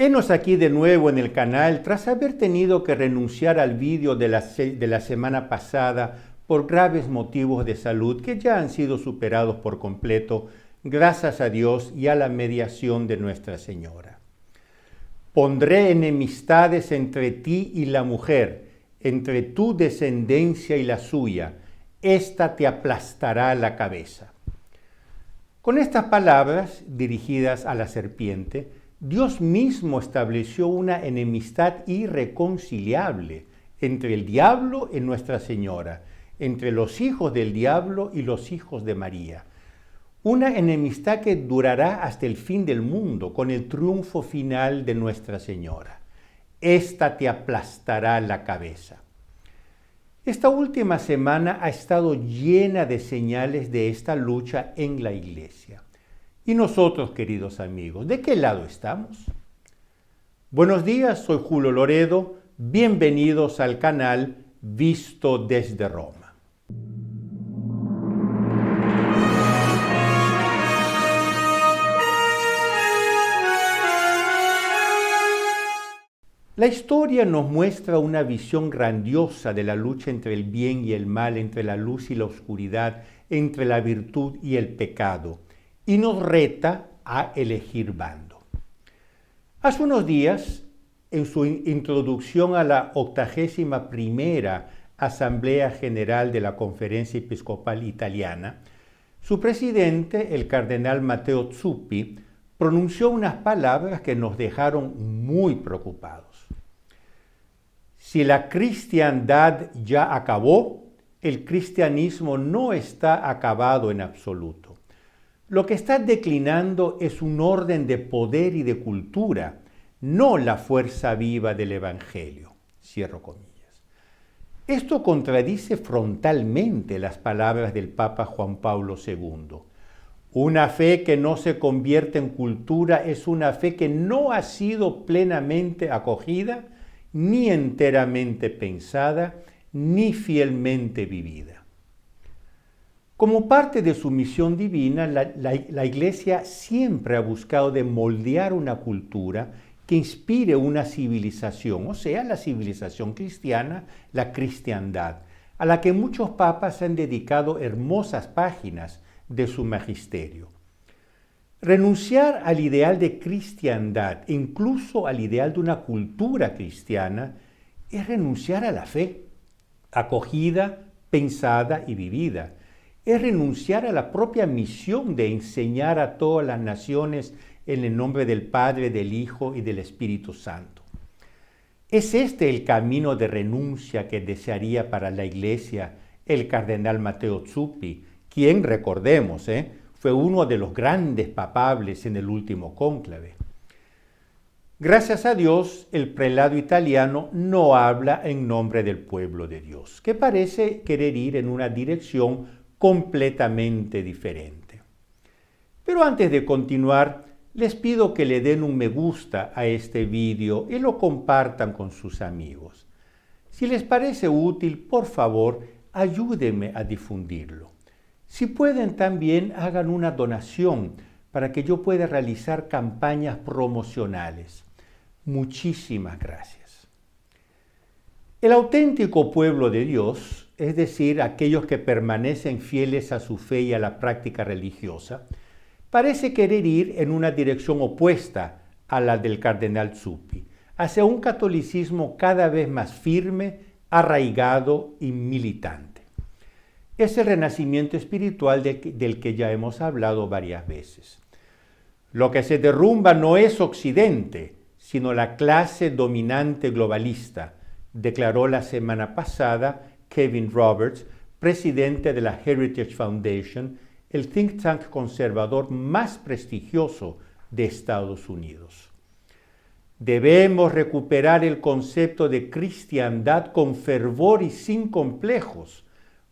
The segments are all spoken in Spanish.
Henos aquí de nuevo en el canal tras haber tenido que renunciar al vídeo de la semana pasada por graves motivos de salud que ya han sido superados por completo, gracias a Dios y a la mediación de Nuestra Señora. Pondré enemistades entre ti y la mujer, entre tu descendencia y la suya, ésta te aplastará la cabeza. Con estas palabras dirigidas a la serpiente, Dios mismo estableció una enemistad irreconciliable entre el diablo y Nuestra Señora, entre los hijos del diablo y los hijos de María. Una enemistad que durará hasta el fin del mundo, con el triunfo final de Nuestra Señora. Esta te aplastará la cabeza. Esta última semana ha estado llena de señales de esta lucha en la Iglesia. Y nosotros, queridos amigos, ¿de qué lado estamos? Buenos días, soy Julio Loredo. Bienvenidos al canal Visto desde Roma. La historia nos muestra una visión grandiosa de la lucha entre el bien y el mal, entre la luz y la oscuridad, entre la virtud y el pecado, y nos reta a elegir bando. Hace unos días, en su introducción a la 81ª Asamblea General de la Conferencia Episcopal Italiana, su presidente, el cardenal Matteo Zuppi, pronunció unas palabras que nos dejaron muy preocupados. Si la cristiandad ya acabó, el cristianismo no está acabado en absoluto. Lo que está declinando es un orden de poder y de cultura, no la fuerza viva del Evangelio. Cierro comillas. Esto contradice frontalmente las palabras del Papa Juan Pablo II. Una fe que no se convierte en cultura es una fe que no ha sido plenamente acogida, ni enteramente pensada, ni fielmente vivida. Como parte de su misión divina, la Iglesia siempre ha buscado de moldear una cultura que inspire una civilización, o sea, la civilización cristiana, la cristiandad, a la que muchos papas han dedicado hermosas páginas de su magisterio. Renunciar al ideal de cristiandad, incluso al ideal de una cultura cristiana, es renunciar a la fe, acogida, pensada y vivida. Es renunciar a la propia misión de enseñar a todas las naciones en el nombre del Padre, del Hijo y del Espíritu Santo. ¿Es este el camino de renuncia que desearía para la Iglesia el cardenal Matteo Zuppi, quien, recordemos, fue uno de los grandes papables en el último cónclave? Gracias a Dios, el prelado italiano no habla en nombre del pueblo de Dios, que parece querer ir en una dirección completamente diferente. Pero antes de continuar, les pido que le den un me gusta a este vídeo y lo compartan con sus amigos. Si les parece útil, por favor, ayúdenme a difundirlo. Si pueden, también hagan una donación para que yo pueda realizar campañas promocionales. Muchísimas gracias. El auténtico pueblo de Dios, es decir, aquellos que permanecen fieles a su fe y a la práctica religiosa, parece querer ir en una dirección opuesta a la del cardenal Zuppi, hacia un catolicismo cada vez más firme, arraigado y militante. Es el renacimiento espiritual del que ya hemos hablado varias veces. Lo que se derrumba no es Occidente, sino la clase dominante globalista, declaró la semana pasada Kevin Roberts, presidente de la Heritage Foundation, el think tank conservador más prestigioso de Estados Unidos. Debemos recuperar el concepto de cristiandad con fervor y sin complejos,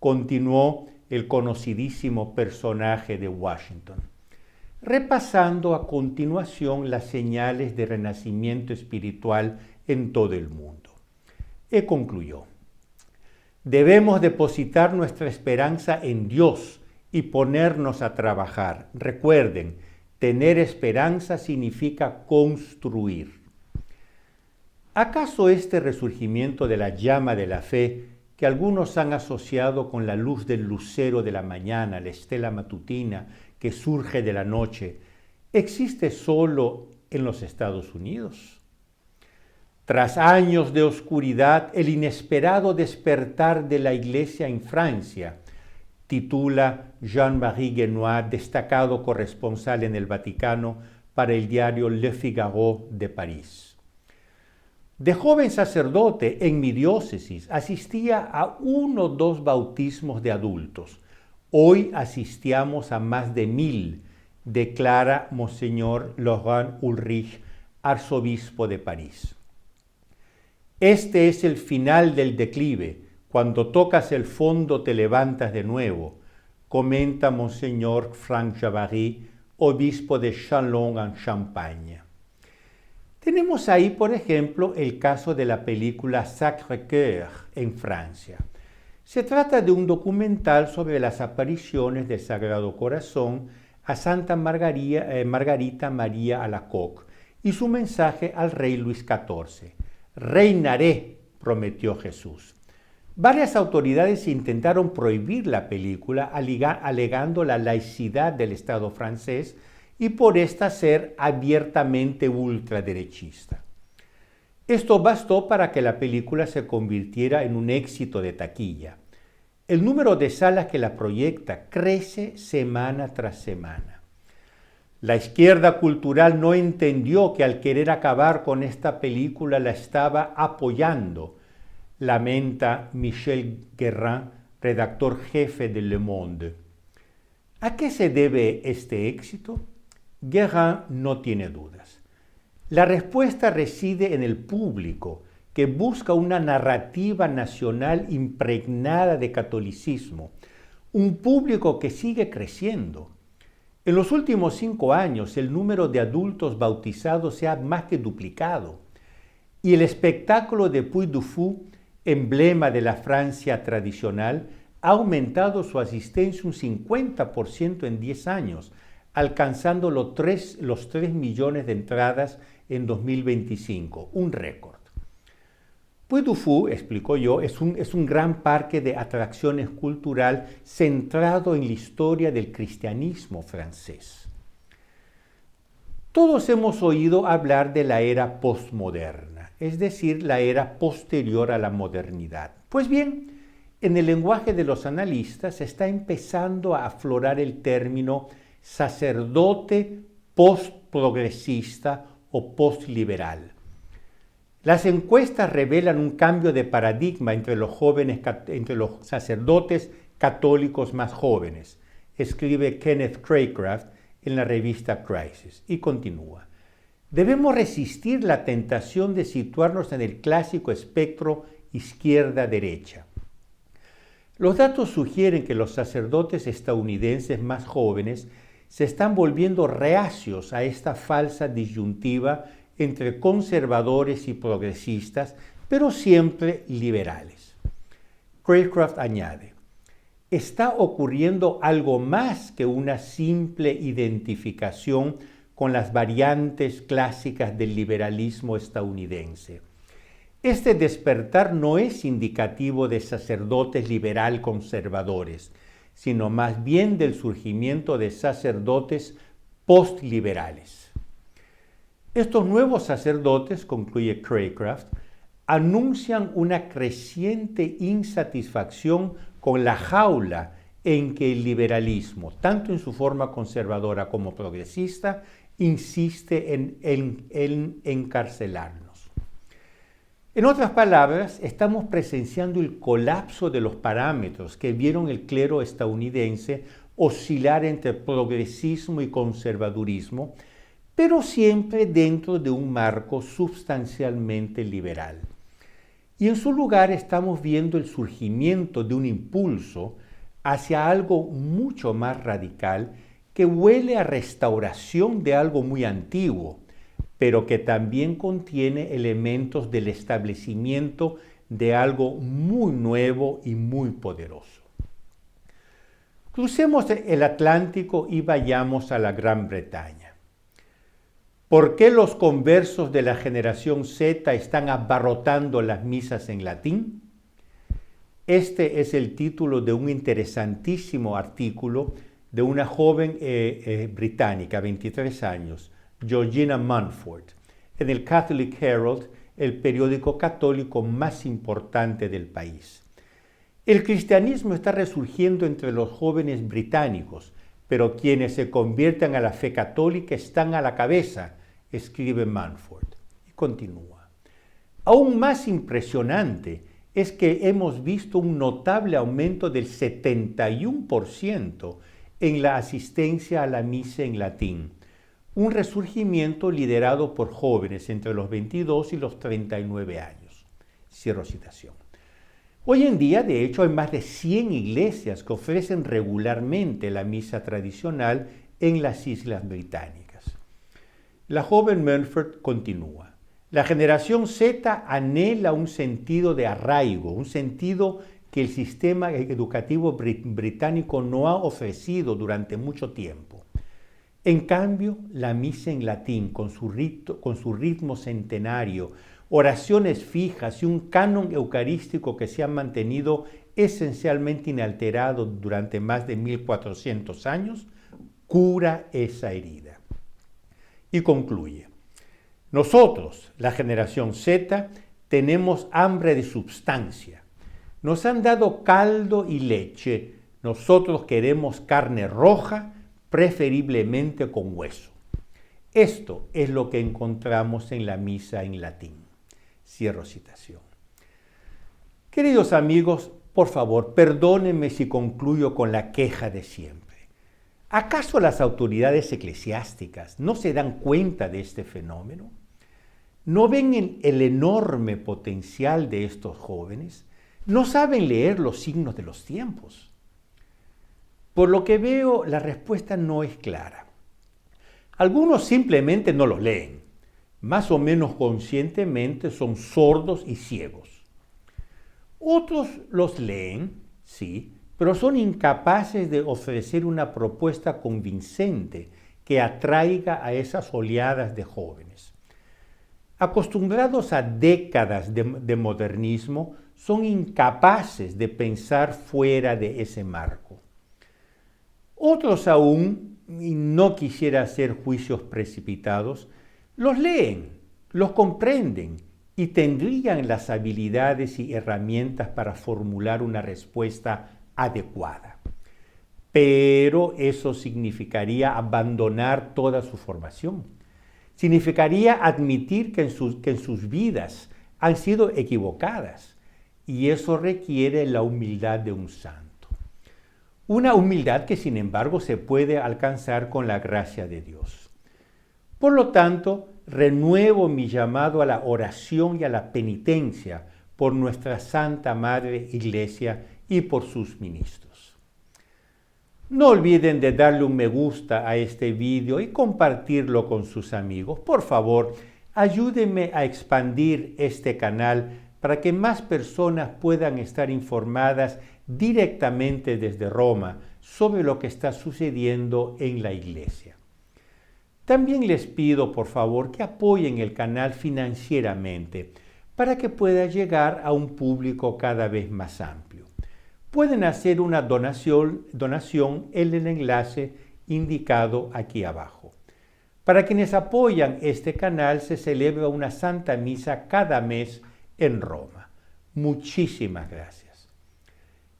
continuó el conocidísimo personaje de Washington, repasando a continuación las señales de renacimiento espiritual en todo el mundo. Y concluyó: debemos depositar nuestra esperanza en Dios y ponernos a trabajar. Recuerden, tener esperanza significa construir. ¿Acaso este resurgimiento de la llama de la fe, que algunos han asociado con la luz del lucero de la mañana, la estela matutina que surge de la noche, existe solo en los Estados Unidos? Tras años de oscuridad, el inesperado despertar de la Iglesia en Francia, titula Jean-Marie Guénois, destacado corresponsal en el Vaticano para el diario Le Figaro de París. De joven sacerdote en mi diócesis asistía a 1 o 2 bautismos de adultos. Hoy asistíamos a más de 1000, declara Monseñor Laurent Ulrich, arzobispo de París. Este es el final del declive. Cuando tocas el fondo te levantas de nuevo, comenta Monseñor Franck Javary, obispo de Châlons en Champagne. Tenemos ahí, por ejemplo, el caso de la película Sacré-Cœur en Francia. Se trata de un documental sobre las apariciones del Sagrado Corazón a Santa Margarita María Alacoque y su mensaje al rey Luis XIV. Reinaré, prometió Jesús. Varias autoridades intentaron prohibir la película alegando la laicidad del Estado francés y por esta ser abiertamente ultraderechista. Esto bastó para que la película se convirtiera en un éxito de taquilla. El número de salas que la proyecta crece semana tras semana. La izquierda cultural no entendió que al querer acabar con esta película la estaba apoyando, lamenta Michel Guérin, redactor jefe de Le Monde. ¿A qué se debe este éxito? Guérin no tiene dudas. La respuesta reside en el público, que busca una narrativa nacional impregnada de catolicismo, un público que sigue creciendo. En los últimos 5 años, el número de adultos bautizados se ha más que duplicado, y el espectáculo de Puy du Fou, emblema de la Francia tradicional, ha aumentado su asistencia un 50% en 10 años, alcanzando los 3 millones de entradas en 2025, un récord. Puy du Fou, explico yo, es un gran parque de atracciones cultural centrado en la historia del cristianismo francés. Todos hemos oído hablar de la era postmoderna, es decir, la era posterior a la modernidad. Pues bien, en el lenguaje de los analistas está empezando a aflorar el término sacerdote postprogresista o postliberal. Las encuestas revelan un cambio de paradigma entre los sacerdotes católicos más jóvenes, escribe Kenneth Craycraft en la revista Crisis, y continúa. Debemos resistir la tentación de situarnos en el clásico espectro izquierda-derecha. Los datos sugieren que los sacerdotes estadounidenses más jóvenes se están volviendo reacios a esta falsa disyuntiva entre conservadores y progresistas, pero siempre liberales. Craycraft añade, está ocurriendo algo más que una simple identificación con las variantes clásicas del liberalismo estadounidense. Este despertar no es indicativo de sacerdotes liberal conservadores, sino más bien del surgimiento de sacerdotes postliberales. Estos nuevos sacerdotes, concluye Craycraft, anuncian una creciente insatisfacción con la jaula en que el liberalismo, tanto en su forma conservadora como progresista, insiste en encarcelarnos. En otras palabras, estamos presenciando el colapso de los parámetros que vieron el clero estadounidense oscilar entre progresismo y conservadurismo, pero siempre dentro de un marco sustancialmente liberal. Y en su lugar estamos viendo el surgimiento de un impulso hacia algo mucho más radical que huele a restauración de algo muy antiguo, pero que también contiene elementos del establecimiento de algo muy nuevo y muy poderoso. Crucemos el Atlántico y vayamos a la Gran Bretaña. ¿Por qué los conversos de la generación Z están abarrotando las misas en latín? Este es el título de un interesantísimo artículo de una joven británica, 23 años, Georgina Munford, en el Catholic Herald, el periódico católico más importante del país. El cristianismo está resurgiendo entre los jóvenes británicos, pero quienes se convierten a la fe católica están a la cabeza, escribe Munford. Y continúa. Aún más impresionante es que hemos visto un notable aumento del 71% en la asistencia a la misa en latín, un resurgimiento liderado por jóvenes entre los 22 y los 39 años. Cierro citación. Hoy en día, de hecho, hay más de 100 iglesias que ofrecen regularmente la misa tradicional en las Islas Británicas. La joven Munford continúa. La generación Z anhela un sentido de arraigo, un sentido que el sistema educativo británico no ha ofrecido durante mucho tiempo. En cambio, la misa en latín, con su ritmo centenario, oraciones fijas y un canon eucarístico que se ha mantenido esencialmente inalterado durante más de 1400 años, cura esa herida. Y concluye. Nosotros, la generación Z, tenemos hambre de substancia. Nos han dado caldo y leche. Nosotros queremos carne roja, preferiblemente con hueso. Esto es lo que encontramos en la misa en latín. Cierro citación. Queridos amigos, por favor, perdónenme si concluyo con la queja de siempre. ¿Acaso las autoridades eclesiásticas no se dan cuenta de este fenómeno? ¿No ven el enorme potencial de estos jóvenes? ¿No saben leer los signos de los tiempos? Por lo que veo, la respuesta no es clara. Algunos simplemente no lo leen. Más o menos conscientemente son sordos y ciegos. Otros los leen, sí, pero son incapaces de ofrecer una propuesta convincente que atraiga a esas oleadas de jóvenes. Acostumbrados a décadas de modernismo, son incapaces de pensar fuera de ese marco. Otros aún, y no quisiera hacer juicios precipitados, los leen, los comprenden y tendrían las habilidades y herramientas para formular una respuesta adecuada. Pero eso significaría abandonar toda su formación. Significaría admitir que en sus vidas han sido equivocadas, y eso requiere la humildad de un santo. Una humildad que, sin embargo, se puede alcanzar con la gracia de Dios. Por lo tanto, renuevo mi llamado a la oración y a la penitencia por nuestra Santa Madre Iglesia y por sus ministros. No olviden de darle un me gusta a este video y compartirlo con sus amigos. Por favor, ayúdenme a expandir este canal para que más personas puedan estar informadas directamente desde Roma sobre lo que está sucediendo en la Iglesia. También les pido, por favor, que apoyen el canal financieramente para que pueda llegar a un público cada vez más amplio. Pueden hacer una donación en el enlace indicado aquí abajo. Para quienes apoyan este canal, se celebra una Santa Misa cada mes en Roma. Muchísimas gracias.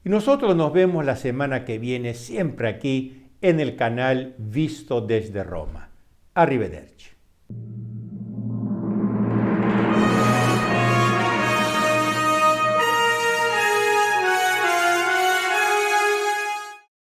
Y nosotros nos vemos la semana que viene, siempre aquí en el canal Visto desde Roma. Arrivederci.